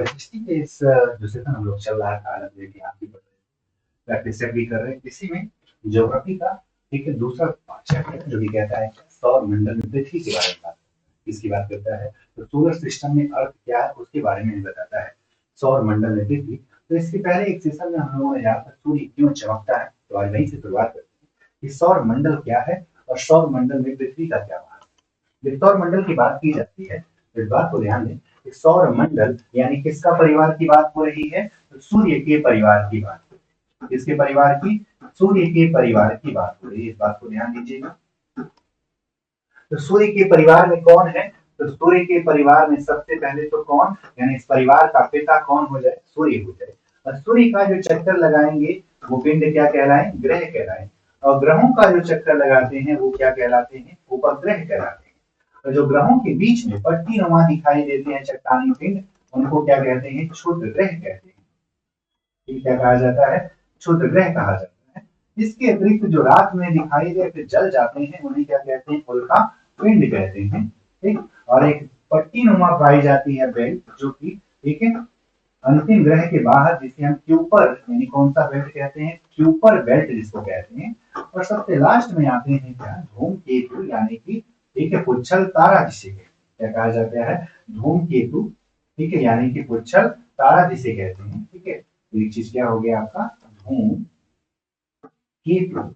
SST के इस जो सेशन हम लोग चल रहा था अलग की आपकी प्रैक्टिस भी कर रहे हैं। इसी में ज्योग्राफी का ठीक है दूसरा चैप्टर जो भी कहता है सौर मंडल में पृथ्वी के बारे में बात इसकी बात करता है। तो सोलर सिस्टम में अर्थ क्या है उसके बारे में बताता है। सौर मंडल में पृथ्वी। तो इसके पहले एक सेशन में हम लोगों ने जाना था सूर्य क्यों चमकता है, तो आज वहीं से शुरुआत करते हैं कि सौर मंडल क्या है और सौर मंडल में पृथ्वी का क्या भाग है। जब सौर मंडल की बात की जाती है तो इस बात को ध्यान दें कि सौर मंडल यानी किसका परिवार की बात हो रही है, तो सूर्य के परिवार की बात हो रही है। किसके परिवार की, सूर्य के परिवार की बात हो रही है, इस बात को ध्यान दीजिएगा। तो सूर्य के परिवार में कौन है, तो सूर्य के परिवार में सबसे पहले तो कौन, यानी इस परिवार का पिता कौन हो जाए, सूर्य हो जाए। और सूर्य का जो चक्कर लगाएंगे वो पिंड क्या कहलाए, ग्रह कहलाए। और ग्रहों का जो चक्कर लगाते हैं वो क्या कहलाते हैं, उपग्रह कहलाते हैं। तो जो ग्रहों के बीच में पट्टीनुमा दिखाई देते हैं चट्टानी पिंड, उनको क्या कहते हैं, क्षुद्र ग्रह कहते हैं। ये क्या कहा जाता है, क्षुद्र ग्रह कहा जाता है। इसके अतिरिक्त जो रात में दिखाई दे फिर जल जाते हैं उन्हें क्या कहते हैं, उल्का पिंड कहते हैं। ठीक, और एक पट्टीनुमा पाई जाती है बेल्ट जो कि ठीक है अंतिम ग्रह के बाहर, जिसे हम क्यूपर यानी कौन सा बेल्ट कहते हैं, क्यूपर बेल्ट जिसको कहते हैं। और सबसे लास्ट में आते हैं क्या, धूमकेतु यानी कि ठीक है पुच्छल तारा जिसे क्या कहा जाता है, धूमकेतु। ठीक है, यानी कि पुच्छल तारा जिसे कहते हैं। ठीक है, तो ये चीज क्या हो गया आपका, धूम केतु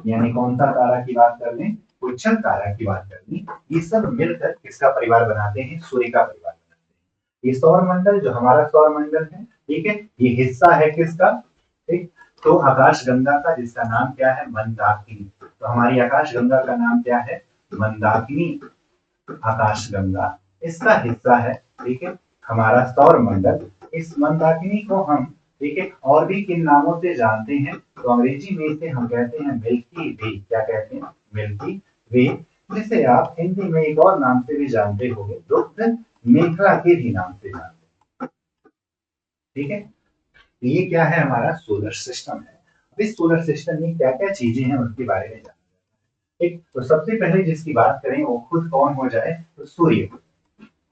यानी कौन सा तारा की बात कर लें, पुच्छल तारा की बात कर लें। ये सब मिलकर किसका परिवार बनाते हैं, सूर्य का परिवार बनाते हैं। ये सौर मंडल जो हमारा सौर मंडल है, ठीक है, ये हिस्सा है किसका, ठीक, तो आकाश गंगा का, जिसका नाम क्या है, मंदाकिनी। तो हमारी आकाश गंगा का नाम क्या है, मंदाकिनी आकाश गंगा, इसका हिस्सा है। ठीक है, हमारा सौर मंडल। इस मंदाकिनी को हम ठीक है और भी किन नामों से जानते हैं, तो अंग्रेजी में इसे हम कहते हैं मिल्की वे। क्या कहते हैं, मिल्की वे। जिसे आप हिंदी में एक और नाम से भी जानते होंगे, दुग्ध मेखला के भी नाम से जानते हैं। ठीक है, तो ये क्या है, हमारा सोलर सिस्टम है। अब इस सोलर सिस्टम में क्या क्या चीजें हैं उसके बारे में जानते हैं। ठीक, तो सबसे पहले जिसकी बात करें वो खुद कौन हो जाए, तो सूर्य।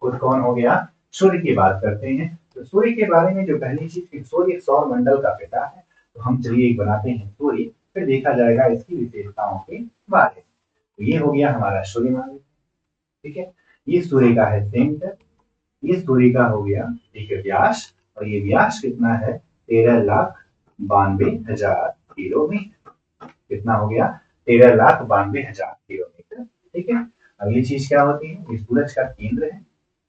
खुद कौन हो गया, सूर्य की बात करते हैं। तो सूर्य के बारे में जो पहली चीज, सूर्य सौर मंडल का पिता है। तो हम चलिए एक बनाते हैं सूर्य, फिर देखा जाएगा इसकी विशेषताओं के बारे में। तो ये हो गया हमारा सूर्य मंडल। ठीक है, ये सूर्य का है सेंटर, ये सूर्य का हो गया ठीक है व्यास। और ये व्यास कितना है, 13,92,000 किलोमीटर। कितना हो गया, 13,92,000 किलोमीटर। ठीक है, अब ये चीज क्या होती है, ये सूरज का केंद्र है।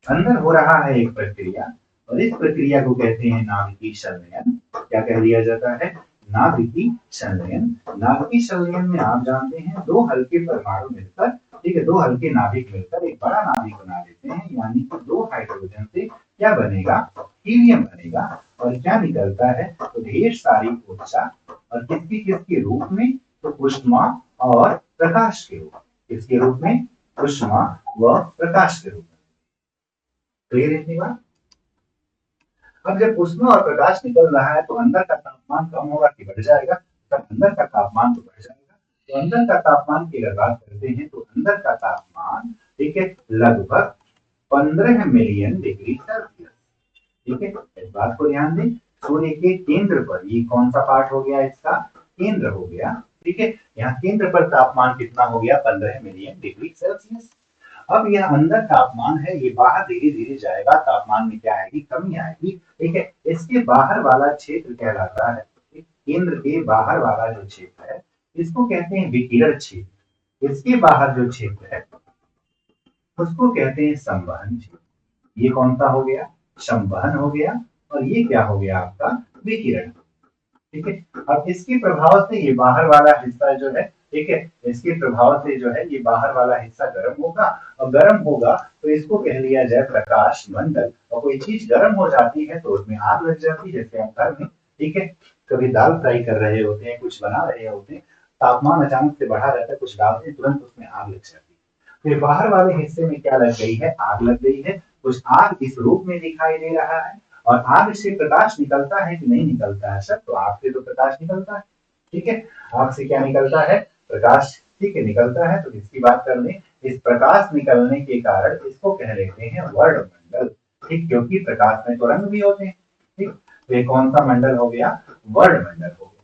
अंदर हो रहा है एक प्रक्रिया, और इस प्रक्रिया को कहते हैं नाभिकीय संलयन। क्या कह दिया जाता है, नाभिकीय संलयन। नाभिकीय संलयन में आप जानते हैं दो हल्के परमाणु मिलकर, ठीक है, दो हल्के नाभिक मिलकर एक बड़ा नाभिक बना देते हैं। यानी कि दो हाइड्रोजन से क्या बनेगा, हीलियम बनेगा। और क्या निकलता है, तो ढेर सारी ऊर्जा। और किसकी किसके रूप में, तो ऊष्मा और प्रकाश के रूप में। किसके रूप में, ऊष्मा व प्रकाश के रूप में। क्लियर है इतनी बात। अब जब ऊष्मा और प्रकाश निकल रहा है तो अंदर का तापमान कम होगा कि बढ़ जाएगा, तब अंदर का तापमान तो बढ़ जाएगा। तो अंदर का तापमान की अगर बात करते हैं तो अंदर का तापमान ठीक है लगभग 15 मिलियन डिग्री सेल्सियस। ठीक है, इस बात को ध्यान दें। सूर्य के केंद्र पर, ये कौन सा पार्ट हो गया, इसका केंद्र हो गया। ठीक है, यहाँ केंद्र पर तापमान कितना हो गया, 15 मिलियन डिग्री सेल्सियस। अब यह अंदर तापमान है, ये बाहर धीरे धीरे जाएगा, तापमान में क्या आएगी, कमी आएगी। ठीक है, इसके बाहर वाला क्षेत्र कहलाता है, केंद्र के बाहर वाला जो क्षेत्र है इसको कहते हैं विकिरण क्षेत्र। इसके बाहर जो क्षेत्र है उसको कहते हैं संवहन क्षेत्र। ये कौन सा हो गया, संवहन हो गया। और ये क्या हो गया आपका, विकिरण। ठीक है, अब इसके प्रभाव से ये बाहर वाला हिस्सा जो है, ठीक है, इसके प्रभाव से जो है ये बाहर वाला हिस्सा गर्म होगा। और गर्म होगा तो इसको कह लिया जाए प्रकाश मंडल। और कोई चीज गर्म हो जाती है तो उसमें आग लग जाती है, जैसे हम घर में ठीक है कभी दाल फ्राई कर रहे होते हैं, कुछ बना रहे होते हैं, तापमान अचानक से बढ़ा रहता है, कुछ डालते हैं तुरंत उसमें आग लग जाती है। फिर बाहर वाले हिस्से में क्या लग गई है, आग लग गई है। कुछ आग इस रूप में दिखाई दे रहा है। और आग से प्रकाश निकलता है कि नहीं निकलता है सर, तो आग से तो प्रकाश निकलता है। ठीक है, आग से क्या निकलता है, प्रकाश। ठीक है, निकलता है। तो इसकी बात कर लें, इस प्रकाश निकलने के कारण इसको कह लेते हैं वर्णमंडल। ठीक, क्योंकि प्रकाश में तो रंग भी होते हैं। ठीक, तो ये कौन सा मंडल हो गया? वर्ण मंडल हो गया।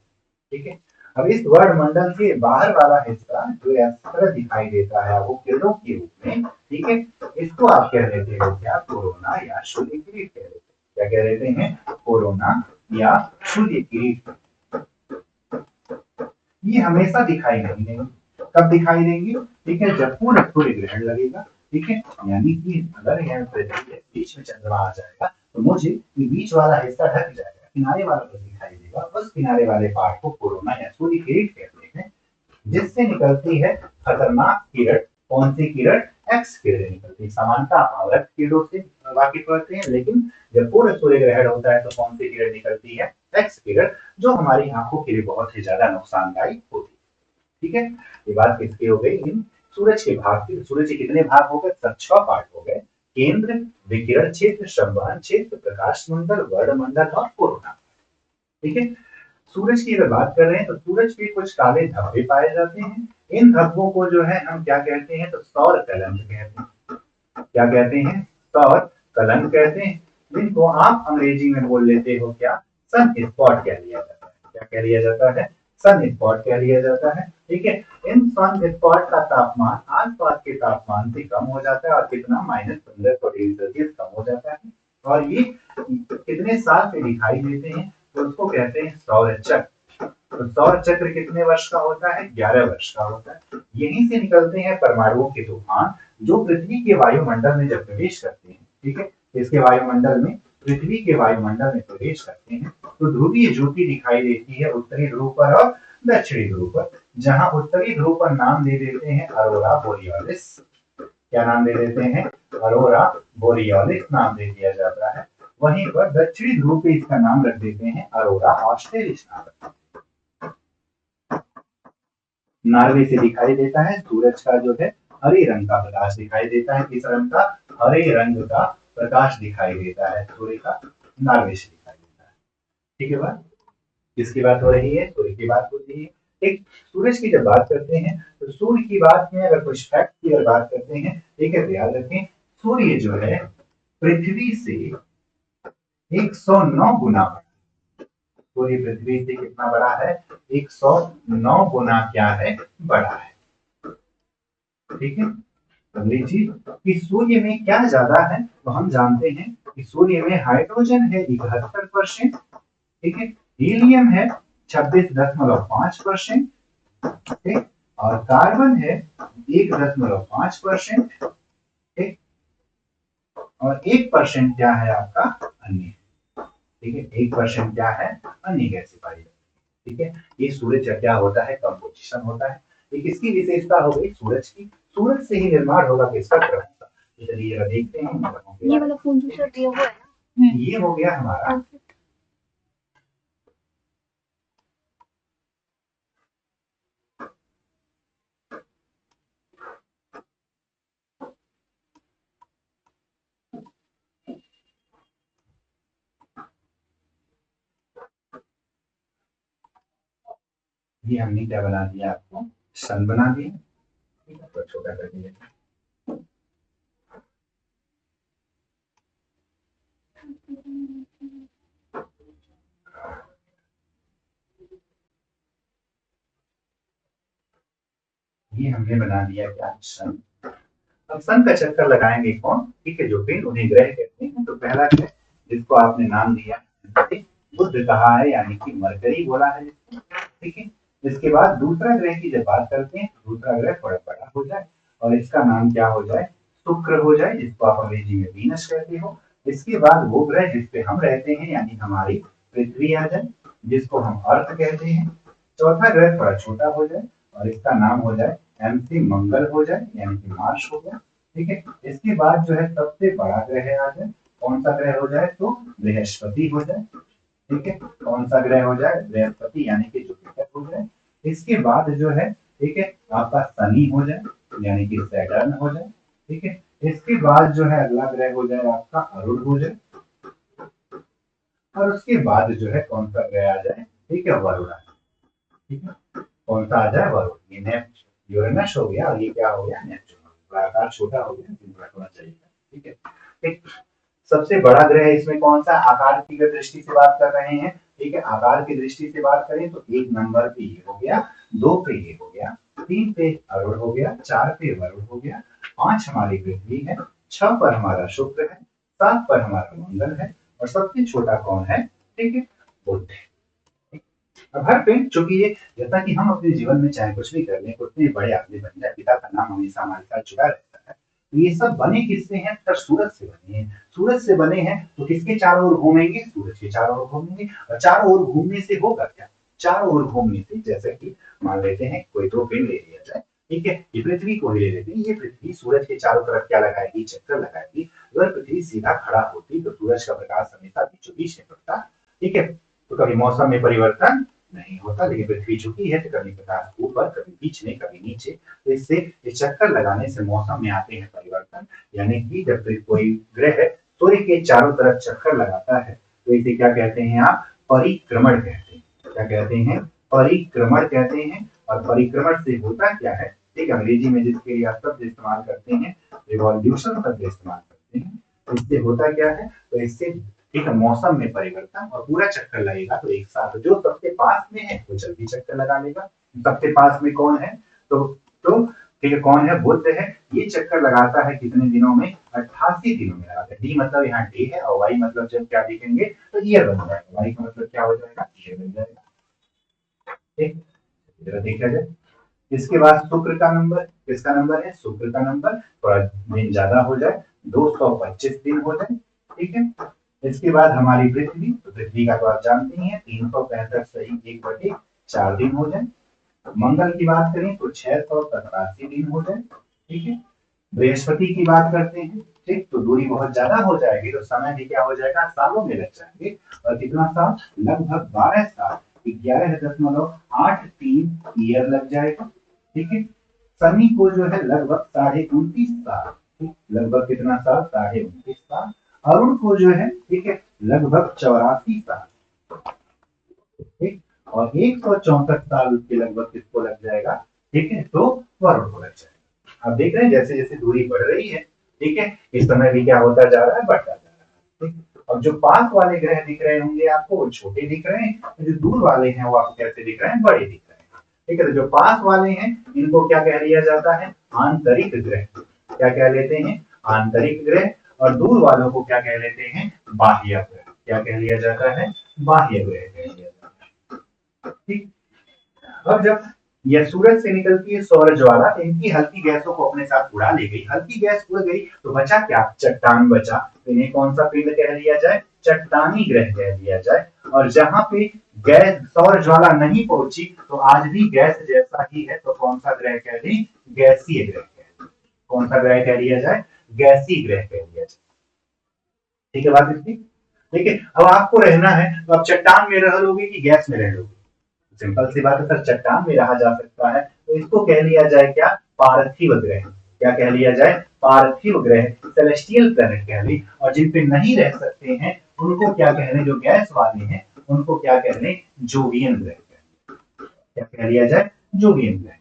ठीक है, अब इस वर्ण मंडल के बाहर वाला हिस्सा जो इस तरह दिखाई देता है वो किरणों के रूप में, ठीक है, इसको आप कह देते हो क्या? कोरोना या सूर्य किरीट कह देते हैं। क्या कह देते हैं? कोरोना या सूर्य किरीट। ये हमेशा दिखाई नहीं देंगी। कब दिखाई देंगी? ठीक है, जब पूर्ण सूर्य ग्रहण लगेगा। ठीक है, यानी कि अगर यहाँ पृथ्वी के बीच में चंद्रमा आ जाएगा तो मुझे ये बीच वाला हिस्सा ढक जाएगा, किनारे वाला तो दिखाई देगा। उस किनारे वाले पार्ट को कोरोना या सूर्य किरीट कहते हैं, जिससे निकलती है खतरनाक किरण। कौन सी किरण? एक्स किरण निकलती है। समानता अवरक्त किरणों से वाकिफ होते हैं, लेकिन जब पूर्ण सूर्य ग्रहण होता है तो कौन सी किरण निकलती है? एक्स किरण, जो हमारी आंखों के लिए बहुत ही ज्यादा नुकसानदायी होती है। ठीक है, ये बात किसकी हो गई? इन सूरज के भाग की। सूरज के कितने भाग हो गए? सब 6 पार्ट हो गए। केंद्र, विकिरण क्षेत्र, संवहन क्षेत्र, प्रकाश मंडल, वर्णमंडल और कोरोना। ठीक है, सूरज की अगर बात कर रहे हैं तो सूरज के कुछ काले धब्बे पाए जाते हैं। इन धब्बों को जो है हम क्या कहते हैं? तो सौर कलंक कहते हैं। क्या कहते हैं? सौर कलंक कहते हैं, जिनको आप अंग्रेजी में बोल लेते हो क्या? सन स्पॉट कह लिया जाता है। क्या कह लिया जाता है? सन स्पॉट कह लिया जाता है। ठीक है, इन सन स्पॉट का तापमान आसपास के तापमान से कम हो जाता है, और कितना? -1500 डिग्री सेल्सियस कम हो जाता है। और ये कितने साल से दिखाई देते हैं? तो उसको कहते हैं सौर चक्र। तो सौर चक्र कितने वर्ष का होता है? 11 वर्ष का होता है। यहीं से निकलते हैं परमाणुओं के तूफान, जो पृथ्वी के वायुमंडल में जब प्रवेश करते हैं। ठीक है, इसके वायुमंडल में, पृथ्वी के वायुमंडल में प्रवेश करते हैं तो ध्रुवीय ज्योति दिखाई देती है उत्तरी ध्रुव पर और दक्षिणी ध्रुव पर। जहां उत्तरी ध्रुव पर नाम दे देते हैं अरोरा बोरियोलिस। क्या नाम दे देते हैं? अरोरा बोरियोलिस नाम दे दिया जाता है। वहीं पर दक्षिणी ध्रुव पे इसका नाम रख देते हैं अरोरा ऑस्ट्रेलिस नाम। नार्वे से दिखाई देता है सूरज का जो है हरे रंग का प्रकाश दिखाई देता है। किस रंग का? हरे रंग का प्रकाश दिखाई देता है सूर्य का, नार्वे से दिखाई देता है। ठीक है बात? किसकी बात हो रही है? सूर्य की बात हो रही है। ठीक, सूरज की जब बात करते हैं तो सूर्य की बात में अगर कुछ फैक्ट की अगर बात करते हैं, ठीक है, तो याद रखें सूर्य जो है पृथ्वी से 109 गुना बड़ा। सूर्य पृथ्वी से कितना बड़ा है? 109 गुना क्या है? बड़ा है। ठीक है, अगली चीज कि सूर्य में क्या ज्यादा है, तो हम जानते हैं कि सूर्य में हाइड्रोजन है 71%। ठीक है, हीलियम है 26.5%। ठीक, और कार्बन है 1.5%। ठीक, और 1% क्या है आपका? अन्य। ठीक है, 1% क्या है? अन्य गैसें पाई जाती है। ठीक है, ये सूरज का क्या होता है? कंपोजिशन होता है। एक इसकी विशेषता हो गई सूरज की। सूरज से ही निर्माण होगा किसका? ग्रहों का। तो चलिए जरा देखते हैं ग्रहों के ये बारे वाला फोन दूसरा दिया हुआ है में। ना। ये हो गया हमारा, ये हमने क्या बना दिया आपको? सन बना दिया। ठीक है, तो छोटा कर दिया। ये हमने बना दिया क्या? सन। अब सन का चक्कर लगाएंगे कौन? ठीक है, जो फिर उन्हें ग्रह कहते हैं। तो पहला ग्रह जिसको आपने नाम दिया बुध कहा है, यानी कि मरकरी बोला है जिसको। ठीक है, इसके बाद दूसरा ग्रह की जब बात करते हैं, दूसरा ग्रह थोड़ा बड़ा हो जाए और इसका नाम क्या हो जाए? शुक्र हो जाए, जिसको आप अंग्रेजी में वीनस कहते हो। इसके बाद वो ग्रह जिसपे हम रहते हैं, यानी हमारी पृथ्वी आ जाए, जिसको हम अर्थ कहते हैं। चौथा ग्रह थोड़ा छोटा हो जाए और इसका नाम हो जाए एमसी मंगल हो जाए, यानी कि मार्स हो जाए। ठीक है, इसके बाद जो है सबसे बड़ा ग्रह आ जाए। कौन सा ग्रह हो जाए? तो बृहस्पति हो जाए। ठीक है, कौन सा ग्रह हो जाए? बृहस्पति, यानी कि जुपिटर हो जाए। इसके बाद जो है, ठीक है, आपका शनि हो जाए, यानी कि सैटर्न हो जाए। ठीक है, इसके बाद जो है अगला ग्रह हो जाए आपका अरुण हो जाए। और उसके बाद जो है कौन सा ग्रह आ जाए? ठीक है, वरुण आ जाए। ठीक है, कौन सा आ जाए? वरुण। ये नेप्ट यूरेनस हो गया, और ये क्या हो गया? नेपच्यून। आकार छोटा हो गया, थोड़ा चाहिए। ठीक है, ठीक। सबसे बड़ा ग्रह इसमें कौन सा, आकार की दृष्टि से बात कर रहे हैं, ठीक है, आकार की दृष्टि से बात करें तो एक नंबर पे ये हो गया, दो पे ये हो गया, तीन पे अरुण हो गया, चार पे वरुण हो गया, पांच हमारी पृथ्वी है, छह पर हमारा शुक्र है, सात पर हमारा मंगल है, और सबसे छोटा कौन है, ठीक है, बुध है। अब हर पिंड, चूंकि ये जैसा कि हम अपने जीवन में चाहे कुछ भी कर लें, उतने बड़े आदमी बन जाए, पिता का नाम हमेशा हमारे साथ जुड़ा रहता है। तो ये सब बने किससे हैं, सर सूरज से बने हैं। सूरज से बने हैं तो किसके चारों ओर घूमेंगे, सूरज के चारों ओर घूमेंगे। और चारों ओर घूमने से होगा क्या, चारों ओर घूमने से, जैसे कि मान लेते हैं कोई दो पिंड ले लिया जाए, ठीक है, ये पृथ्वी को ही ले लेते हैं, ये पृथ्वी सूरज के चारों तरफ क्या लगाएगी, चक्कर लगाएगी। अगर पृथ्वी सीधा खड़ा होती तो सूरज का प्रकाश हमेशा बीचों बीच में पड़ता, ठीक है, तो कभी मौसम में परिवर्तन नहीं होता। लेकिन पृथ्वी झुकी है तो कभी प्रकाश ऊपर, कभी बीच में, कभी नीचे, तो इससे इस चक्कर लगाने से मौसम में आते हैं परिवर्तन। यानी कि जब कोई ग्रह सूर्य के चारों तरफ चक्कर लगाता है तो इसे क्या कहते हैं आप, परिक्रमण कहते हैं। क्या कहते हैं, परिक्रमण कहते हैं। और परिक्रमण से होता क्या है, ठीक है, अंग्रेजी में जिसके लिए आप शब्द इस्तेमाल करते हैं, रिवॉल्यूशन शब्द इस्तेमाल करते हैं, तो इससे होता क्या है, तो इससे ठीक है मौसम में परिवर्तन, और पूरा चक्कर लगेगा तो एक साथ जो सबसे पास में है वो जल्दी चक्कर लगा लेगा। सबसे पास में कौन है, तो ठीक है, कौन है, बुध है। ये चक्कर लगाता है कितने दिनों में, 88 दिनों में लगाता है। डी मतलब यहाँ डे है, और वाई मतलब जब क्या देखेंगे तो ईयर बन जाएगा, वाई का मतलब क्या हो जाएगा, ईयर बन जाएगा, ठीक, जरा देखा जाए। इसके बाद शुक्र का नंबर, किसका नंबर है, शुक्र का नंबर, थोड़ा दिन ज्यादा हो जाए, 225 दिन हो जाए, ठीक है। इसके बाद हमारी पृथ्वी, तो पृथ्वी का तो आप जानते ही हैं, 365 सही 1/4 दिन हो जाए। मंगल की बात करें तो 687 दिन हो जाए, ठीक है। बृहस्पति की बात करते हैं, ठीक, तो दूरी बहुत ज्यादा हो जाएगी तो समय भी क्या हो जाएगा, सालों में लग जाएंगे। और कितना साल, लगभग 12 साल, 11.83 ईयर लग जाएगा, ठीक है। शनि को जो है लगभग 29.5 साल, ठीक, लगभग कितना साल, 29.5 साल। अरुण को जो है, ठीक है, लगभग 84 साल, ठीक, और 164 साल उसके लगभग किसको लग जाएगा, ठीक है, तो वरुण को लग जाएगा। आप देख रहे हैं जैसे जैसे दूरी बढ़ रही है, ठीक है, इस समय भी क्या होता जा रहा है, बढ़ता जा रहा है, ठीक। अब जो पास वाले ग्रह दिख रहे होंगे आपको वो छोटे दिख रहे हैं, जो दूर वाले हैं वो आपको कैसे दिख रहे हैं, बड़े दिख रहे हैं, ठीक है। तो जो पास वाले हैं इनको क्या कह लिया जाता है, आंतरिक ग्रह, क्या कह लेते हैं, आंतरिक ग्रह। और दूर वालों को क्या कह लेते हैं, बाह्य ग्रह, क्या कह लिया जाता है, बाह्य ग्रह कह लिया जाता है, ठीक। अब जब यह सूरज से निकलती है सौर ज्वाला, इनकी हल्की गैसों को अपने साथ उड़ा ले गई, हल्की गैस उड़ गई तो बचा क्या, चट्टान बचा। तो इन्हें कौन सा पिंड कह लिया जाए, चट्टानी ग्रह कह लिया जाए। और जहां पे गैस सौर ज्वाला नहीं पहुंची तो आज भी गैस जैसा ही है, तो कौन सा ग्रह कह ली, गैसीय ग्रह कह ली। कौन सा ग्रह कह लिया जाए, गैसीय ग्रह कह लिया जाए, ठीक है बात इसकी, ठीक है। अब आपको रहना है तो आप चट्टान में रह लोगे कि गैस में रह लोगे, सिंपल सी बात है सर, चट्टान में रहा जा सकता है तो इसको कह लिया जाए क्या, पार्थिव ग्रह। क्या कह लिया जाए, पार्थिव ग्रह, सेलेस्टियल प्लैनेट कह ली। और जिन पे नहीं रह सकते हैं उनको क्या कह रहे, जो गैस वाले हैं उनको क्या कह रहे, जोवियन ग्रह कह, क्या कह लिया जाए, जोवियन ग्रह,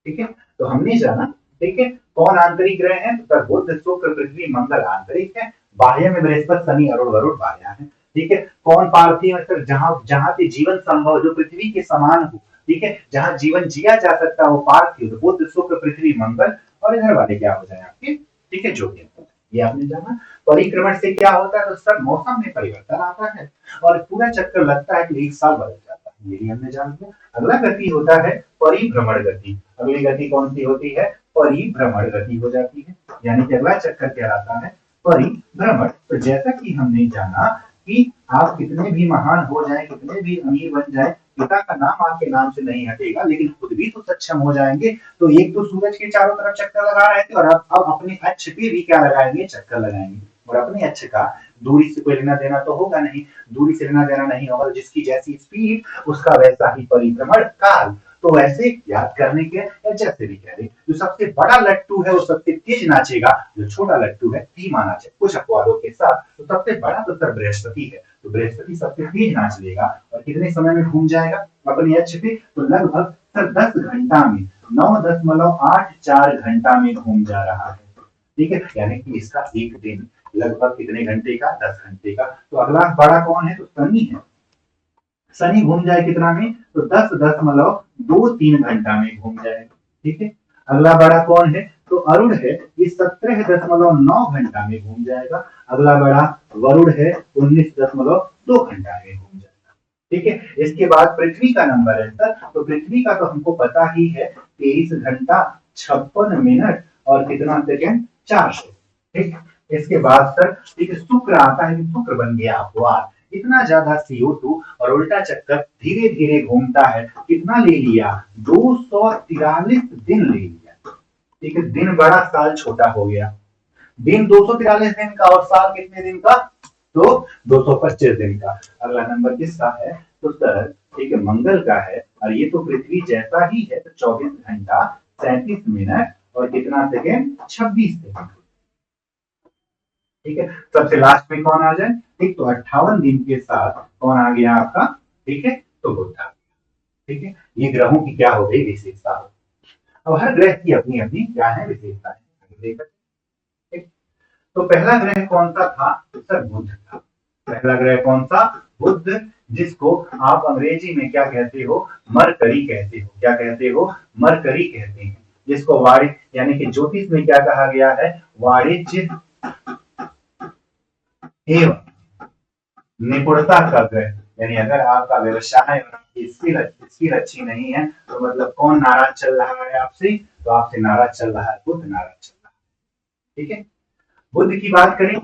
ठीक है। तो हमने जाना, ठीक है, कौन आंतरिक ग्रह है, तो बुध शुक्र पृथ्वी मंगल आंतरिक है, बाह्य में बृहस्पति शनि अरुण वरुण बाह्य है, ठीक है। कौन पार्थिव है सर, जहां जहां पे जीवन संभव, जो पृथ्वी के समान हो, ठीक है, जहां जीवन जिया जा सकता हो, पार्थिव, तो बुध शुक्र पृथ्वी मंगल। और इधर वाले क्या हो जाए आपके, ठीक है, जो भी ये आपने जाना। परिक्रमण से क्या होता है, तो सर मौसम में परिवर्तन आता है और पूरा चक्कर लगता है कि एक साल बदल जाता है, ये भी हमने जान लिया। अगला गति होता है परिभ्रमण गति। अगली गति कौन सी होती है, परिभ्रमण गति हो जाती है, यानी कि अगला चक्कर कहलाता है परिभ्रमण। तो जैसा कि हमने जाना कि आप कितने भी महान हो जाएं, कितने भी अमीर बन जाएं, पिता का नाम आपके नाम से नहीं हटेगा, लेकिन खुद भी तो सक्षम हो जाएंगे। तो एक तो सूरज के चारों तरफ चक्कर लगा रहे थे और अब अपने अक्ष पे भी क्या लगाएंगे, चक्कर लगाएंगे। और अपने अक्ष का दूरी से कोई लेना देना तो होगा नहीं, दूरी से लेना देना नहीं होगा, जिसकी जैसी स्पीड उसका वैसा ही परिभ्रमण काल। तो वैसे याद करने के, या जैसे भी कह रहे, जो सबसे बड़ा लट्टू है वो सबसे तेज नाचेगा, जो छोटा लट्टू है धीमा नाचे, कुछ अपवादों के साथ। तो सबसे बड़ा तो सर बृहस्पति है, तो बृहस्पति सबसे तेज नाच लेगा और कितने समय में घूम जाएगा अपने अक्ष पे, तो लगभग सर 10 घंटा में, 9.84 घंटा में घूम जा रहा है, ठीक है। यानी कि इसका एक दिन, लगभग कितने घंटे का? 10 घंटे का। तो अगला बड़ा कौन है? तो शनि है। शनि घूम जाए कितना में? तो 10.23 घंटा में घूम जाएगा। ठीक है। अगला बड़ा कौन है? तो अरुण है, ये 17.9 घंटा में घूम जाएगा। अगला बड़ा वरुण है, 19.2 घंटा में घूम जाएगा। ठीक है। इसके बाद पृथ्वी का नंबर है सर, तो पृथ्वी का तो हमको पता ही है, 23 घंटा 56 मिनट और कितना सेकेंड? 4 सेकेंड। ठीक। इसके बाद सर एक शुक्र आता है, शुक्र बन गया वार। इतना ज्यादा CO2 और उल्टा चक्कर धीरे धीरे घूमता है। कितना ले लिया? 243 दिन ले लिया। ठीक है। दिन बड़ा, साल छोटा हो गया। दिन 243 दिन का और साल कितने दिन का? तो 225 दिन का। अगला नंबर किसका है? तो सर ठीक है, मंगल का है, और ये तो पृथ्वी जैसा ही है। तो 24 घंटा 37 मिनट और कितना सेकेंड? 26 सेकेंड। ठीक है। सबसे लास्ट में कौन आ जाए? ठीक, तो 58 दिन के साथ कौन आ गया आपका? ठीक है, तो बुध आ गया। ठीक है। ये ग्रहों की क्या हो गई? विशेषता। अब हर ग्रह की अपनी अपनी क्या है? विशेषताएं। ठीक। तो पहला ग्रह कौन सा था? तो सर बुध था। पहला ग्रह कौन सा? बुध, जिसको आप अंग्रेजी में क्या कहते हो? मरकरी कहते हो। क्या कहते हो? मरकरी कहते हैं। जिसको वाणिज्य यानी कि ज्योतिष में क्या कहा गया है? वाणिज्य एवं निपुणता का ग्रह। यानी अगर आपका व्यवसाय और आपकी स्किल अच्छी नहीं है, तो मतलब कौन नाराज चल रहा है आपसे? तो आपसे नाराज चल रहा है बुध, नाराज चल रहा है। ठीक है। बुध की बात करें,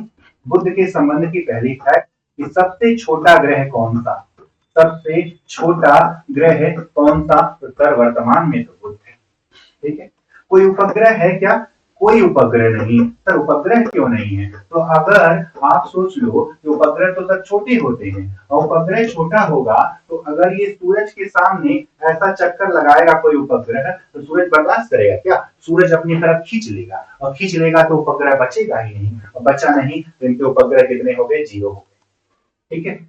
बुध के संबंध की पहली फैक्ट कि सबसे छोटा ग्रह कौन सा? सबसे छोटा ग्रह कौन सा? तो सर वर्तमान में तो बुध है। ठीक है। कोई उपग्रह है क्या? कोई उपग्रह नहीं। सर उपग्रह क्यों नहीं है? तो अगर आप सोच लो कि उपग्रह तो सर छोटे होते हैं, और उपग्रह छोटा होगा तो अगर ये सूरज के सामने ऐसा चक्कर लगाएगा कोई उपग्रह, तो सूरज बर्दाश्त करेगा क्या? सूरज अपनी तरफ खींच लेगा, और खींच लेगा तो उपग्रह बचेगा ही नहीं, और बचा नहीं तो इनके उपग्रह कितने हो गए? 0 हो गए। ठीक है।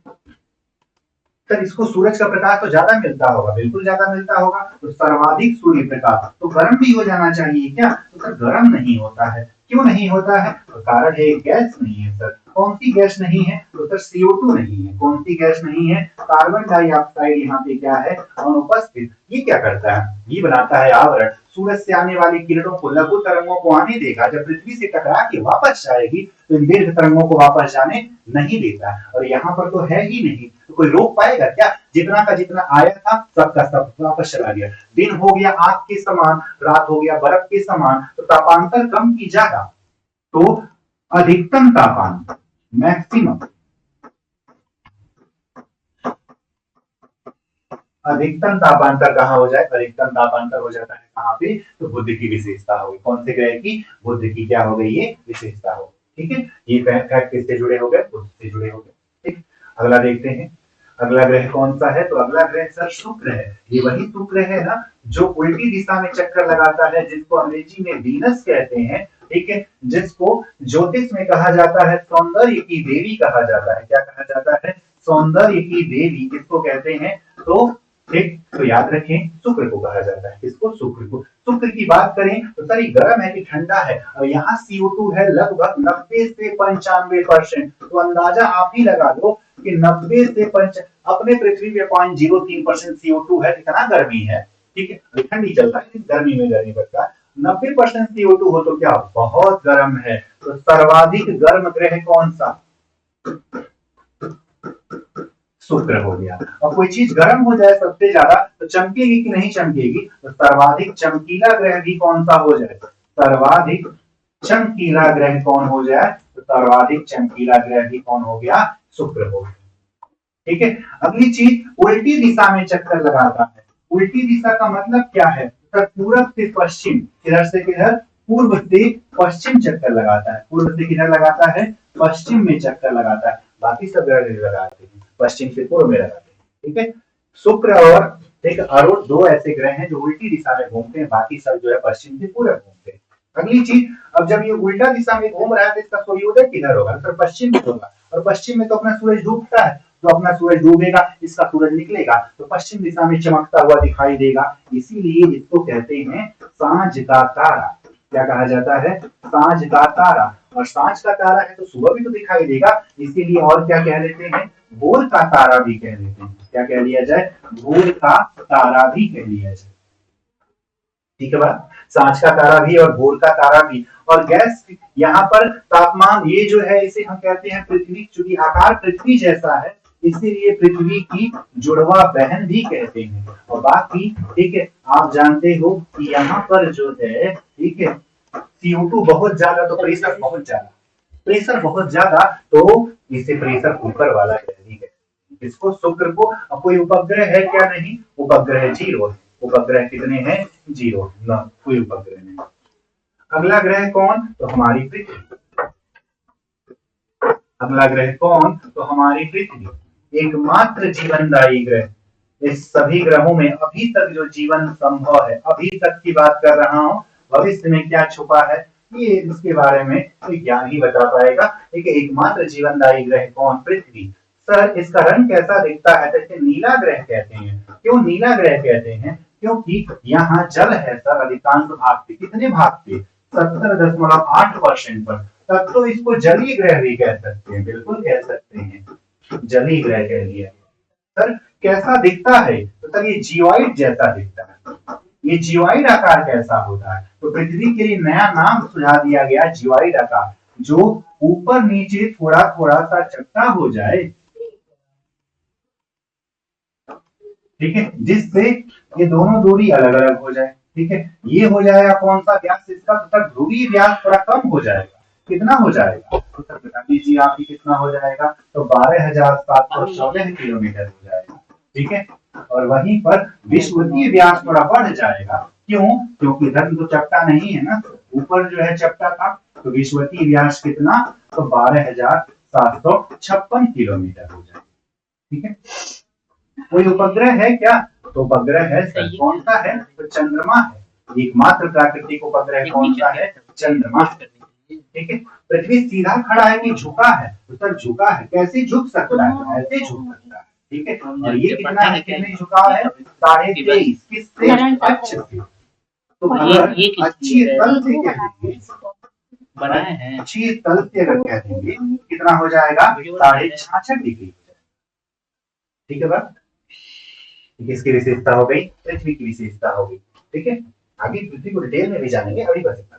सर इसको सूरज का प्रकाश तो ज्यादा मिलता होगा, बिल्कुल ज्यादा मिलता होगा, तो सर्वाधिक सूर्य प्रकाश तो गर्म भी हो जाना चाहिए क्या? तो सर गर्म नहीं होता है। क्यों नहीं होता है? तो कारण है गैस नहीं है सर। कौन सी गैस नहीं है? तो सर CO2 नहीं है। कौन सी गैस नहीं है? कार्बन डाइऑक्साइड यहाँ पे क्या है? अनुपस्थित। ये क्या करता है? ये बनाता है आवरण। सूरज से आने वाली किरणों को, लघु तरंगों को आने देगा, जब पृथ्वी से टकरा के वापस जाएगी तो इन दीर्घ तरंगों को वापस जाने नहीं देता। और यहाँ पर तो है ही नहीं, तो कोई रोक पाएगा क्या? जितना का जितना आया था सबका सब वापस चला गया। दिन हो गया आग के समान, रात हो गया बर्फ के समान, तो तापांतर कम की जाएगा तो अधिकतम तापांतर, मैक्सिमम अधिकतम तापांतर कहाँ हो जाए? अधिकतम तापांतर हो जाता है कहाँ पे? तो बुध की विशेषता होगी। कौन से ग्रह की? बुध की क्या हो गई? ये विशेषता हो। ठीक है। ये फैक्ट किससे जुड़े हो गए? बुध से जुड़े हो गए। ठीक। अगला देखते हैं, अगला ग्रह कौन सा है? तो अगला ग्रह सर शुक्र है। ये वही शुक्र है ना जो उल्टी दिशा में चक्कर लगाता है, जिसको अंग्रेजी में वीनस कहते हैं। ठीक है। जिसको ज्योतिष में कहा जाता है सौंदर्य की देवी कहा जाता है। क्या कहा जाता है? सौंदर्य की देवी किसको कहते हैं? तो ठीक, तो याद रखें शुक्र को कहा जाता है। किसको? शुक्र को। शुक्र की बात करें तो सर ये गर्म है कि ठंडा है? और यहाँ CO2 है लगभग 90 से 95%। तो अंदाजा आप ही लगा लो कि 90 से 5 अपने पृथ्वी पे 0.03% CO2 है। कितना गर्मी है। ठीक है। ठंडी चल रहा है, गर्मी में गर्मी बढ़ता है। 90% CO2 हो तो क्या बहुत गर्म है। तो सर्वाधिक गर्म ग्रह कौन सा? शुक्र हो गया। और कोई चीज गर्म हो जाए सबसे ज्यादा तो चमकेगी कि नहीं चमकेगी? तो सर्वाधिक चमकीला ग्रह भी कौन सा हो जाए? सर्वाधिक चमकीला ग्रह कौन हो जाए? तो सर्वाधिक चमकीला ग्रह भी कौन हो गया? शुक्र हो गया। ठीक है। अगली चीज, उल्टी दिशा में चक्कर लगाता है। उल्टी दिशा का मतलब क्या है? तो पूरब से पश्चिम, किधर से किधर? पूर्व से पश्चिम चक्कर लगाता है। पूर्व से किधर लगाता है? पश्चिम में चक्कर लगाता है। बाकी सब ग्रह लगाते हैं पश्चिम से पूर्व में लगाते हैं। ठीक है। शुक्र और एक अरुण दो ऐसे ग्रह हैं जो उल्टी दिशा में घूमते हैं, बाकी सब जो है पश्चिम से पूर्व घूमते हैं। अगली चीज, अब जब ये उल्टा दिशा में घूम रहा है तो इसका सूर्योदय किधर होगा? तो पश्चिम में होगा, और पश्चिम में तो अपना सूरज डूबता है, तो अपना सूरज डूबेगा, इसका सूरज निकलेगा तो पश्चिम दिशा में चमकता हुआ दिखाई देगा। इसीलिए इसको कहते हैं सांझ का तारा। क्या कहा जाता है? सांझ का तारा। और सांझ का तारा है तो सुबह भी तो दिखाई देगा, इसीलिए और क्या कह लेते हैं, भोर का तारा भी कह लेते हैं। क्या कह लिया जाए, भोर का तारा भी कह लिया जाए। ठीक है बात, सांझ का तारा भी और भोर का तारा भी। और गैस यहाँ पर तापमान ये जो है इसे हम कहते हैं पृथ्वी, चूंकि आकार पृथ्वी जैसा है इसीलिए पृथ्वी की जुड़वा बहन भी कहते हैं। और बाकी ठीक है, आप जानते हो कि यहाँ पर जो है ठीक है CO2 बहुत ज्यादा, तो प्रेशर बहुत ज्यादा, प्रेशर बहुत ज्यादा, तो इसे प्रेशर कुकर वाला कहते हैं। इसको शुक्र को, अब कोई उपग्रह है क्या, नहीं, उपग्रह जीरो है। उपग्रह कितने हैं, जीरो, न कोई उपग्रह नहीं। अगला ग्रह कौन, तो हमारी पृथ्वी। अगला ग्रह कौन, तो हमारी पृथ्वी, एकमात्र जीवनदायी ग्रह। इस सभी ग्रहों में अभी तक जो जीवन संभव है, अभी तक की बात कर रहा हूं, भविष्य में क्या छुपा है ये इसके बारे में विज्ञान ही बता पाएगा। ठीक है, एकमात्र जीवनदायी ग्रह कौन, पृथ्वी। सर इसका रंग कैसा दिखता है, तो इसे नीला ग्रह कहते हैं। क्यों नीला ग्रह कहते हैं, क्योंकि यहाँ जल है सर अधिकांश भाग पे। कितने भाग पे, 70.8% पर। तब तो इसको जलीय ग्रह भी कह सकते हैं, बिल्कुल कह सकते हैं, जलीय ग्रह कह लिया। सर कैसा दिखता है, तो सर ये जियोइड जैसा दिखता है। ये जियोइड आकार कैसा होता है, तो पृथ्वी के लिए नया नाम सुझा दिया गया जियोइड आकार, जो ऊपर नीचे थोड़ा थोड़ा सा चपटा हो जाए, ठीक है, जिससे ये दोनों दूरी अलग अलग हो जाए। ठीक है, ये हो जाएगा कौन सा व्यास इसका, तो सर ध्रुवीय व्यास थोड़ा कम हो जाएगा। कितना हो जाएगा, तो सर बता दीजिए आप ही कितना हो जाएगा, तो 12,714 किलोमीटर हो जाएगा। ठीक है, और वहीं पर विषुवतीय व्यास थोड़ा बढ़ जाएगा। क्यों, क्योंकि रंग तो चपटा नहीं है ना, ऊपर जो है चपटा था, तो विषुवतीय व्यास कितना, तो 12,756 किलोमीटर हो जाएगा। ठीक है, कोई उपग्रह है क्या, तो उपग्रह है सर, कौन सा है, तो चंद्रमा है। एकमात्र प्राकृतिक उपग्रह कौन सा है, चंद्रमा। ठीक है, पृथ्वी सीधा खड़ा है कि झुका है, तो सर झुका है। कैसे झुक सकता है, ऐसे झुक सकता है। ठीक है, और ये कितना है, कितने झुका है, 23.5, किससे, अक्ष से। तो अगर अच्छी तल से कह देंगे, अच्छी तल से अगर कह देंगे कितना हो जाएगा, 66.5 डिग्री। ठीक है बात, किसकी विशेषता हो गई, पृथ्वी की विशेषता हो गई। ठीक है, आगे पृथ्वी को डिटेल में भी जानेंगे, अभी बस इतना।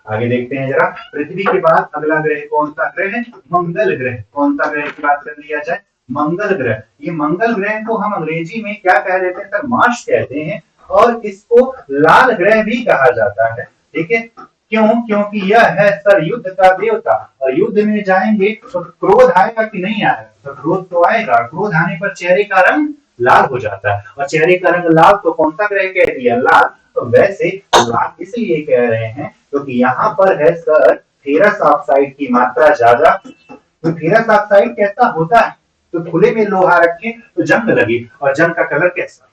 आगे देखते हैं जरा, पृथ्वी के बाद अगला ग्रह कौन सा ग्रह है, मंगल ग्रह। कौन सा ग्रह की बात कर लिया जाए, मंगल ग्रह। ये मंगल ग्रह को हम अंग्रेजी में क्या कह देते हैं सर, मार्स कहते हैं, और इसको लाल ग्रह भी कहा जाता है। ठीक है, क्यों, क्योंकि यह है सर युद्ध का देवता, और युद्ध में जाएंगे तो क्रोध आएगा कि नहीं आएगा, तो क्रोध तो आएगा। क्रोध आने पर चेहरे का रंग लाल हो जाता है, और चेहरे का रंग लाल तो कौन सा ग्रह कह दिया, लाल। तो वैसे लाल इसलिए कह रहे हैं क्योंकि यहाँ पर है सर फेरस ऑक्साइड की मात्रा ज्यादा। तो फेरस ऑक्साइड कैसा होता है, तो खुले में लोहा रखे तो जंग लगे, और जंग का कलर कैसा,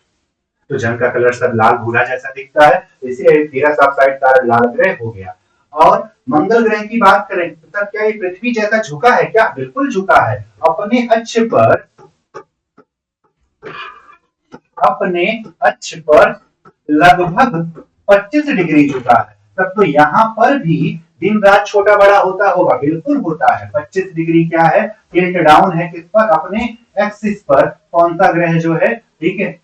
तो जंग का कलर सब लाल भूरा जैसा दिखता है, इसलिए फेरस ऑक्साइड का लाल ग्रह हो गया। और मंगल ग्रह की बात करें तो सर क्या ये पृथ्वी जैसा झुका है क्या, बिल्कुल झुका है। अपने अक्ष पर लगभग 25 डिग्री झुका है। तब तो यहाँ पर भी दिन रात छोटा बड़ा होता होगा, बिल्कुल होता है। 25 डिग्री क्या है, टिल्ट डाउन है किस पर, अपने एक्सिस पर। कौन सा ग्रह जो है, ठीक है,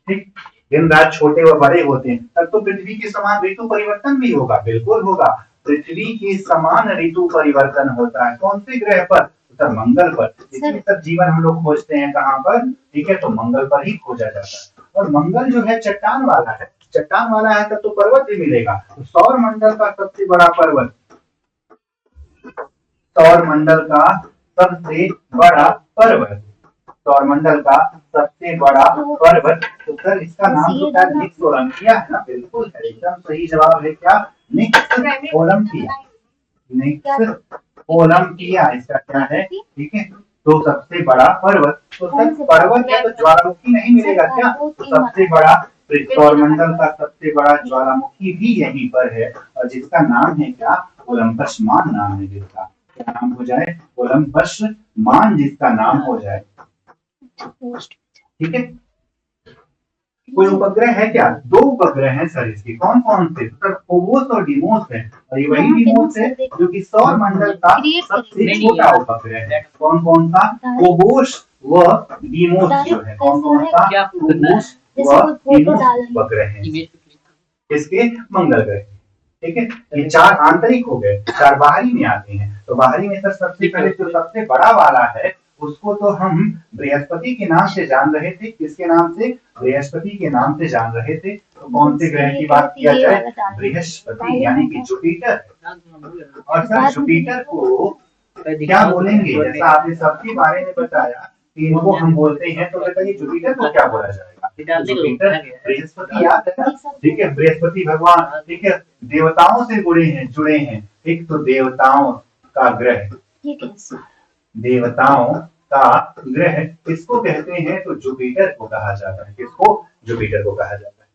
ठीक, दिन रात छोटे व बड़े होते हैं। तब तो पृथ्वी के समान ऋतु परिवर्तन भी होगा, बिल्कुल होगा। पृथ्वी के समान ऋतु परिवर्तन होता है कौन से ग्रह पर, तो मंगल पर। इसलिए सब जीवन हम लोग खोजते हैं कहाँ पर, ठीक है, तो मंगल पर ही खोजा जाता है। और मंगल जो है चट्टान वाला है, चट्टान वाला है तब तो पर्वत भी मिलेगा। तो सौर मंडल का सबसे बड़ा पर्वत, सौर मंडल का सबसे बड़ा पर्वत, सौरमंडल का सबसे बड़ा पर्वत, तो सर इसका नाम तो क्या, निक्स ओलंपिया है ना, बिल्कुल है, एकदम सही जवाब है क्या, निक्स ओलंपिया। निक्स ओलंपिया इसका क्या है, ठीक है। तो सबसे बड़ा पर्वत, तो सर पर्वत है तो ज्वालामुखी नहीं मिलेगा क्या, तो सबसे बड़ा सौरमंडल का सबसे बड़ा ज्वालामुखी भी यहीं पर है, और जिसका नाम है क्या, ओलंपस मान नाम है जिसका, क्या नाम हो जाए, ओलंपस मान जिसका नाम हो जाए। ठीक है, कोई उपग्रह है क्या? दो उपग्रह हैं सर इसके, कौन कौन से? सर फोबोस और डीमोस है, और ये वही डीमोस है जो कि सौर मंडल का सबसे छोटा उपग्रह है। कौन कौन सा? फोबोस व डीमोस जो है, कौन कौन सा? फोबोस व डीमोस उपग्रह है इसके मंगल ग्रह। ठीक है, ये चार आंतरिक हो गए, चार बाहरी में आते हैं। तो बाहरी में सर सबसे पहले जो सबसे बड़ा वाला है उसको तो हम बृहस्पति के नाम से जान रहे थे। किसके नाम से? बृहस्पति के नाम से जान रहे थे। तो कौन से ग्रह की बात किया जाए? बृहस्पति यानी कि जुपिटर। और सर जुपिटर को क्या बोलेंगे? जैसा आपने सबके बारे में बताया कि इनको हम बोलते हैं, तो बताइए जुपिटर को क्या बोला जाएगा? जुपिटर बृहस्पति याद है ना? ठीक है, बृहस्पति भगवान, ठीक है, देवताओं से जुड़े हैं। ठीक, तो देवताओं का ग्रह, देवताओं का ग्रह किसको कहते हैं? तो जुपिटर को कहा जाता है। किसको? जुपिटर को कहा जाता है।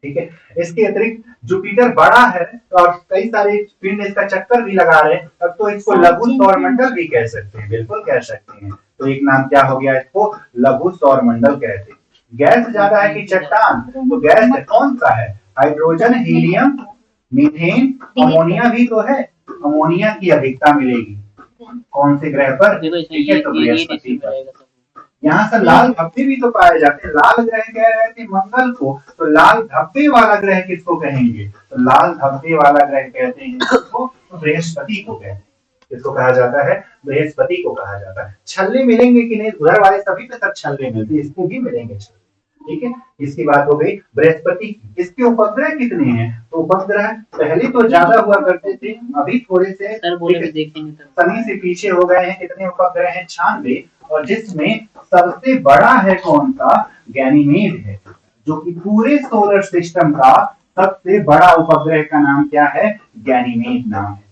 ठीक है, इसके अतिरिक्त जुपिटर बड़ा है और कई सारे पिंड इसका चक्कर भी लगा रहे हैं, तब तो इसको लघु सौर मंडल भी कह सकते हैं। बिल्कुल कह सकते हैं। तो एक नाम क्या हो गया इसको? लघु सौर मंडल कहते हैं। गैस ज्यादा है कि चट्टान? तो गैस कौन सा है? हाइड्रोजन, हीलियम, मीथेन, अमोनिया भी तो है। अमोनिया की अधिकता मिलेगी कौन से ग्रह पर? ठीक है, तो बृहस्पति पर। यहाँ से लाल धब्बे भी तो पाए जाते हैं। लाल ग्रह कह रहे थे मंगल को, तो लाल धब्बे वाला ग्रह किसको कहेंगे? तो लाल धब्बे वाला ग्रह कहते हैं किसको? तो बृहस्पति को कहते हैं। किसको कहा जाता है? बृहस्पति को कहा जाता है। छल्ले मिलेंगे कि नहीं? उधर वाले सभी पे सब छल्ले मिलते हैं, इसको भी मिलेंगे छल्ले। ठीक है, इसकी बात हो गई बृहस्पति। इसके उपग्रह कितने हैं? तो उपग्रह पहले तो ज्यादा हुआ करते थे, अभी थोड़े से शनि से पीछे हो गए हैं। कितने उपग्रह हैं? 96। और जिसमें सबसे बड़ा है कौन सा? गैनीमेड है, जो कि पूरे सोलर सिस्टम का सबसे बड़ा उपग्रह का नाम क्या है? गैनीमेड नाम है।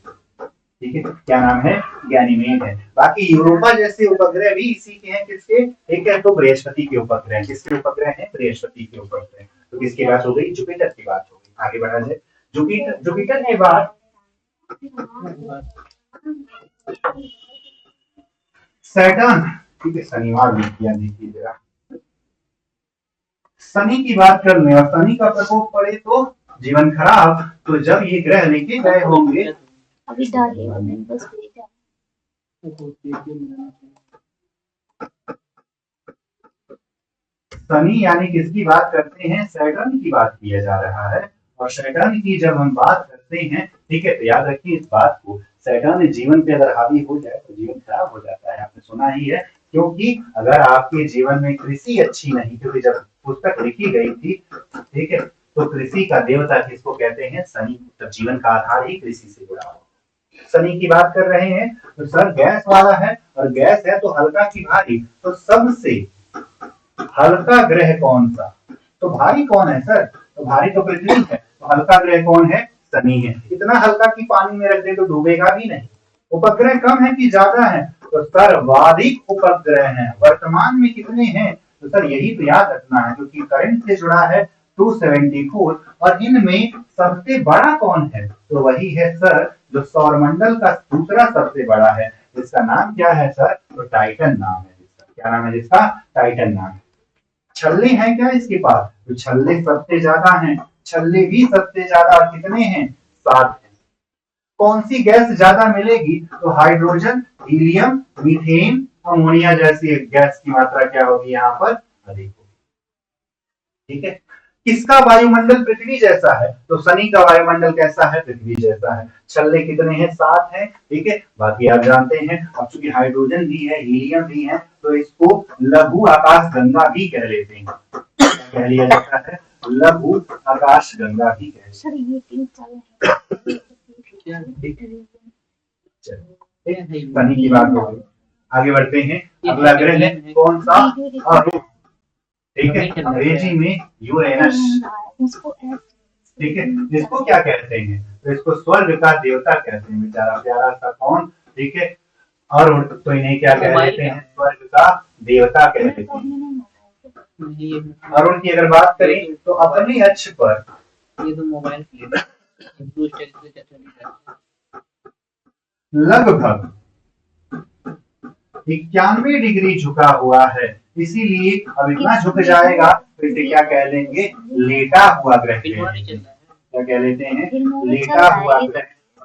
ठीक है, क्या नाम है? गैनीमेड है। बाकी यूरोपा जैसे उपग्रह भी इसी के हैं। किसके? एक है तो बृहस्पति के उपग्रह। किसके उपग्रह हैं? बृहस्पति के उपग्रह। तो किसकी बात हो गई? जुपिटर की बात हो गई। आगे बढ़ा जाए। जुपिटर के बाद सैटर्न। ठीक है, शनिवार में किया, देखिए जरा शनि की बात कर लें और शनि का प्रकोप पड़े तो जीवन खराब। तो जब ये ग्रह लेके गए होंगे, अभी डालिएगा बस शनि यानी किसकी बात करते हैं? सैटर्न की बात किया जा रहा है। और सैटर्न की जब हम बात करते हैं, ठीक है, तो याद रखिए इस बात को, सैटर्न जीवन पे अगर हावी हो जाए तो जीवन खराब हो जाता है। आपने सुना ही है, क्योंकि अगर आपके जीवन में कृषि अच्छी नहीं, क्योंकि जब पुस्तक लिखी गई थी, ठीक है, तो कृषि का देवता किसको कहते हैं? शनि। तो जीवन का आधार ही कृषि से जुड़ा हो। शनि की बात कर रहे हैं तो सर गैस वाला है, और गैस है तो हल्का की भारी। तो सबसे हल्का ग्रह कौन सा? तो भारी कौन है सर? तो भारी तो पृथ्वी है। तो हल्का ग्रह कौन है? शनि है। इतना हल्का कि पानी में रख दे तो डूबेगा भी नहीं। उपग्रह कम है कि ज्यादा है? तो सर्वाधिक उपग्रह हैं। वर्तमान में कितने हैं? तो सर यही तो याद रखना है, क्योंकि करंट से जुड़ा है 274। और इनमें सबसे बड़ा कौन है? तो वही है सर जो सौरमंडल का दूसरा सबसे बड़ा है। इसका नाम क्या है सर? तो टाइटन नाम है जिसका। क्या नाम है जिसका? टाइटन नाम है। छल्ले हैं क्या इसके पास? तो छल्ले सबसे ज्यादा हैं। छल्ले भी सबसे ज्यादा कितने हैं? 7 हैं। कौन सी गैस ज्यादा मिलेगी? तो हाइड्रोजन, हीलियम, मीथेन, अमोनिया जैसी गैस की मात्रा क्या होगी यहाँ पर? अधिक होगी। ठीक है, किसका वायुमंडल पृथ्वी जैसा है? तो शनि का वायुमंडल कैसा है? पृथ्वी जैसा है। छल्ले कितने हैं? 7 हैं। ठीक है, बाकी आप जानते हैं। अब चूंकि हाइड्रोजन भी है, हीलियम भी है, तो इसको लघु आकाश गंगा भी कह लेते हैं। कह लिया जाता है लघु आकाश गंगा भी कह शनि की बात हो गई। आगे बढ़ते हैं। अगला ग्रह है कौन सा? अरुण। ठीक है, अंग्रेजी में यूरेनस। ठीक है, इसको क्या कहते हैं? तो इसको स्वर्ग का देवता कहते हैं। बेचारा प्यारा सा कौन? ठीक है, अरुण। तो इन्हें क्या कह देते हैं? स्वर्ग का देवता कह देते हैं। अरुण की अगर बात करें तो अपने अक्ष पर लगभग 91 डिग्री झुका हुआ है, इसीलिए अब इतना झुक जाएगा तो इसे क्या कह लेंगे, लेटा हुआ ग्रह क्या कह लेते हैं, लेटा हुआ ग्रह।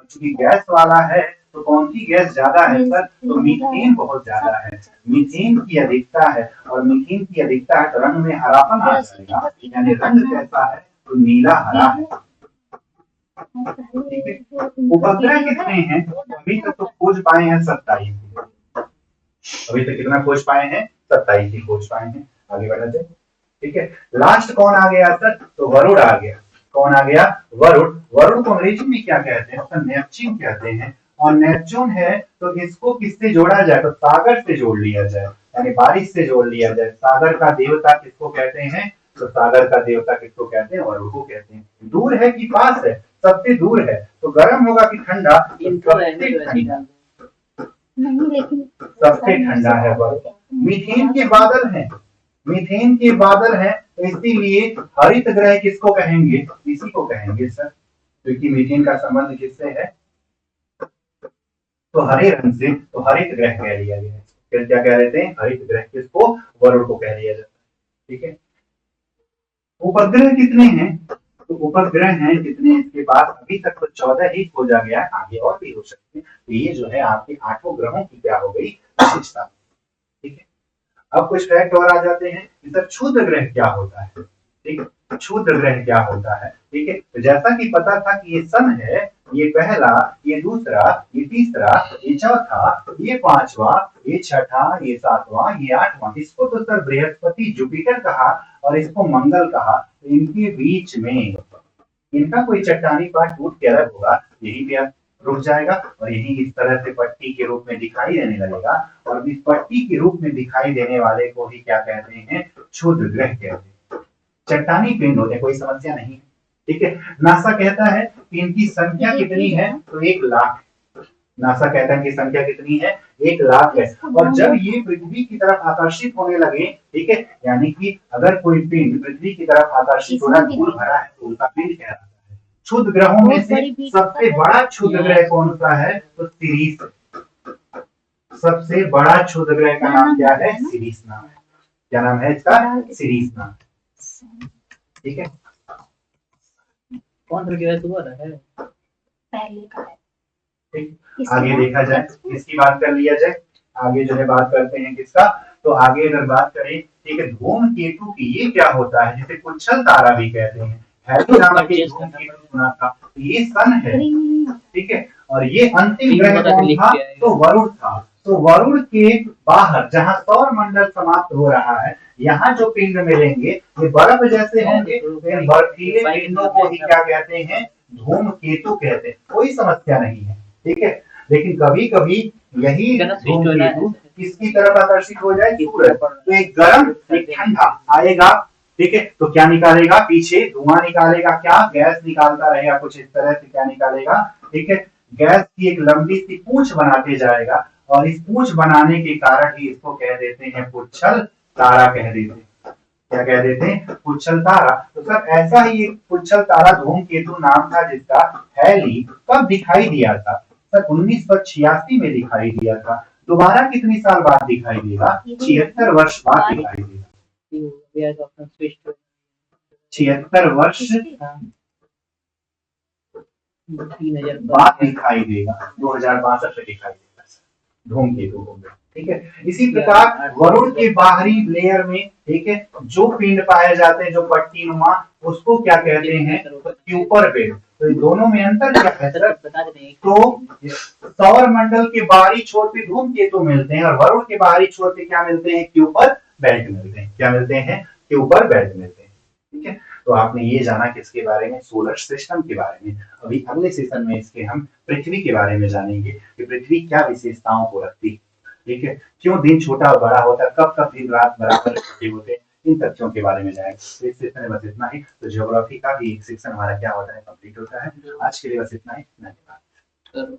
चूंकि गैस वाला है तो कौन सी गैस ज्यादा है सर, तो मीथेन बहुत ज्यादा है, मीथेन की अधिकता है, और मीथेन की अधिकता है तो रंग में हरापन आ जाएगा, यानी रंग कैसा है तो नीला हरा है। ठीक है, उपग्रह कितने हैं, अभी तक तो खोज पाए हैं 27, अभी तक कितना खोज पाए हैं, 27 ही खोज पाए हैं। आगे बढ़ा जाए। ठीक है, लास्ट कौन आ गया सर, तो वरुण आ गया। कौन आ गया, वरुण। वरुण को अंग्रेजी में क्या कहते हैं, उसका नेपच्यून कहते हैं, और नेपच्यून है तो इसको किससे जोड़ा जाए, तो सागर से जोड़ लिया जाए, यानी बारिश से जोड़ लिया जाए। सागर का देवता किसको कहते हैं, तो सागर का देवता किसको कहते हैं, वरुण को कहते हैं। दूर है कि पास है, सबसे दूर है, तो गर्म होगा कि ठंडा, सबसे ठंडा है वरुण। मीथेन के बादल हैं, मीथेन के बादल हैं, तो इसीलिए हरित ग्रह किसको कहेंगे, इसी को कहेंगे सर, क्योंकि मीथेन का संबंध किससे है, तो हरे रंग से, तो हरित ग्रह कह लिया गया है। फिर क्या कह लेते हैं, हरित ग्रह किसको, वरुण को कह लिया जाता है। ठीक है, उपग्रह कितने हैं, तो उपग्रह हैं कितने इसके पास, अभी तक तो 14 ही खोजा गया, आगे और भी हो सकते हैं। तो ये जो है आपके 8 ग्रहों की क्या हो गई, विशेषता। ठीक है, अब कुछ फैक्ट और आ जाते हैं कि सर क्षुद्र ग्रह क्या होता है। ठीक है, क्षुद्र ग्रह क्या होता है। ठीक है, तो जैसा कि पता था कि ये सन है, ये पहला, ये दूसरा, ये तीसरा, ये चौथा, ये पांचवा, ये छठा, ये सातवां, ये आठवां, इसको तो सर बृहस्पति जुपिटर कहा और इसको मंगल कहा। तो इनके बीच में इनका कोई चट्टानी पार्ट टूट के अलग होगा, यही पे रुक जाएगा और यही इस तरह से पट्टी के रूप में दिखाई देने लगेगा, और इस पट्टी के रूप में दिखाई देने वाले को ही क्या कहते हैं, क्षुद्र ग्रह कहते हैं। चट्टानी पिंड होते, कोई समस्या नहीं। ठीक है, नासा कहता है कि इनकी संख्या कितनी है, तो 1,00,000। नासा कहता है कि संख्या कितनी है, 1,00,000 है। और जब ये पृथ्वी की तरफ आकर्षित होने लगे, ठीक है, यानी कि अगर कोई पिंड पृथ्वी की तरफ आकर्षित होना, धूल भरा है, तो उनका पिंड कहलाता है। क्षुद्र ग्रहों में से सबसे बड़ा क्षुद्र ग्रह कौन सा है, तो सिरीस। सबसे बड़ा क्षुद्र ग्रह का नाम क्या है, सिरीस नाम है। क्या नाम है इसका, सिरीस नाम। ठीक है, कौन सा ग्रह सुबह है, पहले का है। ठीक, आगे देखा जाए, इसकी बात कर लिया जाए। आगे जो है बात करते हैं किसका, तो आगे अगर बात करें, ठीक है, धूमकेतु की ये क्या होता है, जिसे पुच्छल तारा भी कहते हैं। हैरी नाम के धूमकेतु सुना था, तो ये सन है। ठीक है, और ये अंतिम ग्रह कौन था, तो वरुण था। तो वरुण के बाहर जहां सौर मंडल समाप्त हो रहा है, यहाँ जो पिंड मिलेंगे ये बर्फ जैसे होंगे, इन बर्फीले पिंडों को ही क्या कहते हैं, धूमकेतु कहते हैं। कोई समस्या नहीं है। ठीक है, लेकिन कभी कभी यही धूमकेतु किसकी तरफ आकर्षित हो जाए, सूरज। तो एक गर्म एक ठंडा आएगा, ठीक है, तो क्या निकालेगा, पीछे धुआं निकालेगा, क्या गैस निकालता रहेगा कुछ इस तरह से, क्या निकालेगा, ठीक है, गैस की एक लंबी सी पूंछ बनाते जाएगा, और इस पूंछ बनाने के कारण ही इसको कह देते हैं पुच्छल तारा कह देते हैं। क्या कह देते हैं, पुच्छल तारा। तो सर ऐसा ही एक पुच्छल तारा धूमकेतु नाम था जिसका हैली कब दिखाई दिया था, सर 1986 में दिखाई दिया था। दोबारा कितनी साल बाद दिखाई देगा, 76 वर्ष बाद दिखाई देगा। 76 वर्ष बाद दिखाई देगा, 2062 में दिखाई देगा धूमकेतु को। ठीक है, इसी प्रकार वरुण के बाहरी लेयर में, ठीक है, जो पिंड पाए जाते हैं जो पट्टी नुमा, उसको क्या कहते हैं, क्यूपर बेल्ट। तो इन दोनों में अंतर क्या है सर, तो सौर मंडल के बाहरी छोर पे धूमकेतु मिलते हैं और वरुण के बाहरी छोर पे क्या मिलते हैं, क्यूपर बेल्ट मिलते हैं। क्या मिलते हैं, क्यूपर बेल्ट मिलते हैं। ठीक है, तो आपने ये जाना किसके बारे में, सोलर सिस्टम के बारे में। अभी अगले सेशन में इसके हम पृथ्वी के बारे में जानेंगे कि पृथ्वी क्या विशेषताओं को रखती है। ठीक है, क्यों दिन छोटा और बड़ा होता है, कब कब दिन रात बराबर होते हैं, इन तथ्यों के बारे में जाएंगे। तो इस सेशन में बस इतना ही। तो ज्योग्राफी का भी एक सेक्शन हमारा क्या होता है, कंप्लीट होता है। आज के लिए बस इतना ही, धन्यवाद।